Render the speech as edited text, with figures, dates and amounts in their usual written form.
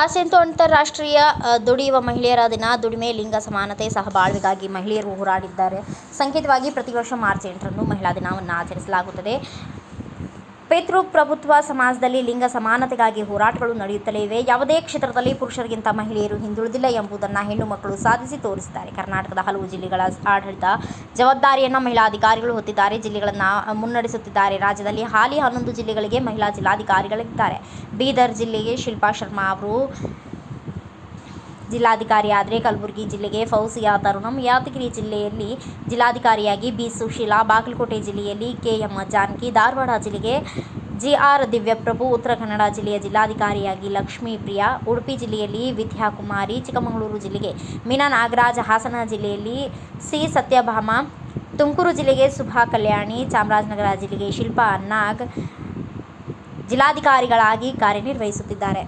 ವಾಸಂತು ಅಂತಾರಾಷ್ಟ್ರೀಯ ದುಡಿಯುವ ಮಹಿಳೆಯರ ದಿನ. ದುಡಿಮೆ, ಲಿಂಗ ಸಮಾನತೆ, ಸಹಬಾಳ್ವೆಗಾಗಿ ಮಹಿಳೆಯರು ಹೋರಾಡಿದ್ದಾರೆ ಸಂಕೇತವಾಗಿ ಪ್ರತಿ ವರ್ಷ ಮಾರ್ಚ್ 8ರಂದು ಮಹಿಳಾ ದಿನವನ್ನು ಆಚರಿಸಲಾಗುತ್ತದೆ. ಪಿತೃಪ್ರಭುತ್ವ ಸಮಾಜದಲ್ಲಿ ಲಿಂಗ ಸಮಾನತೆಗಾಗಿ ಹೋರಾಟಗಳು ನಡೆಯುತ್ತಲೇ ಇವೆ. ಯಾವುದೇ ಕ್ಷೇತ್ರದಲ್ಲಿ ಪುರುಷರಿಗಿಂತ ಮಹಿಳೆಯರು ಹಿಂದುಳಿದಿಲ್ಲ ಎಂಬುದನ್ನು ಹೆಣ್ಣು ಮಕ್ಕಳು ಸಾಧಿಸಿ ತೋರಿಸಿದ್ದಾರೆ. ಕರ್ನಾಟಕದ ಹಲವು ಜಿಲ್ಲೆಗಳ ಆಡಳಿತ ಜವಾಬ್ದಾರಿಯನ್ನು ಮಹಿಳಾ ಅಧಿಕಾರಿಗಳು ಹೊತ್ತಿದ್ದಾರೆ, ಜಿಲ್ಲೆಗಳನ್ನು ಮುನ್ನಡೆಸುತ್ತಿದ್ದಾರೆ. ರಾಜ್ಯದಲ್ಲಿ ಹಾಲಿ 11 ಜಿಲ್ಲೆಗಳಿಗೆ ಮಹಿಳಾ ಜಿಲ್ಲಾಧಿಕಾರಿಗಳಿದ್ದಾರೆ. ಬೀದರ್ ಜಿಲ್ಲೆಗೆ ಶಿಲ್ಪಾ ಶರ್ಮಾ ಅವರು ಜಿಲ್ಲಾಧಿಕಾರಿ ಆದರೆ ಕಲಬುರಗಿ ಜಿಲ್ಲೆಗೆ ಫೌಜಿಯಾ ತರುಣಂ, ಯಾದಗಿರಿ ಜಿಲ್ಲೆಯಲ್ಲಿ ಜಿಲ್ಲಾಧಿಕಾರಿಯಾಗಿ ಬಿ. ಸುಶೀಲಾ, ಬಾಗಲಕೋಟೆ ಜಿಲ್ಲೆಯಲ್ಲಿ ಕೆ.ಎಂ. ಜಾನಕಿ, ಧಾರವಾಡ ಜಿಲ್ಲೆಗೆ ಜಿ.ಆರ್. ದಿವ್ಯಪ್ರಭು, ಉತ್ತರ ಕನ್ನಡ ಜಿಲ್ಲೆಯ ಜಿಲ್ಲಾಧಿಕಾರಿಯಾಗಿ ಲಕ್ಷ್ಮೀಪ್ರಿಯಾ, ಉಡುಪಿ ಜಿಲ್ಲೆಯಲ್ಲಿ ವಿದ್ಯಾಕುಮಾರಿ, ಚಿಕ್ಕಮಗಳೂರು ಜಿಲ್ಲೆಗೆ ಮೀನಾ ನಾಗರಾಜ್, ಹಾಸನ ಜಿಲ್ಲೆಯಲ್ಲಿ ಸಿ. ಸತ್ಯಭಾಮ, ತುಮಕೂರು ಜಿಲ್ಲೆಗೆ ಸುಭಾ ಕಲ್ಯಾಣಿ, ಚಾಮರಾಜನಗರ ಜಿಲ್ಲೆಗೆ ಶಿಲ್ಪಾ ನಾಗ್ ಜಿಲ್ಲಾಧಿಕಾರಿಗಳಾಗಿ ಕಾರ್ಯನಿರ್ವಹಿಸುತ್ತಿದ್ದಾರೆ.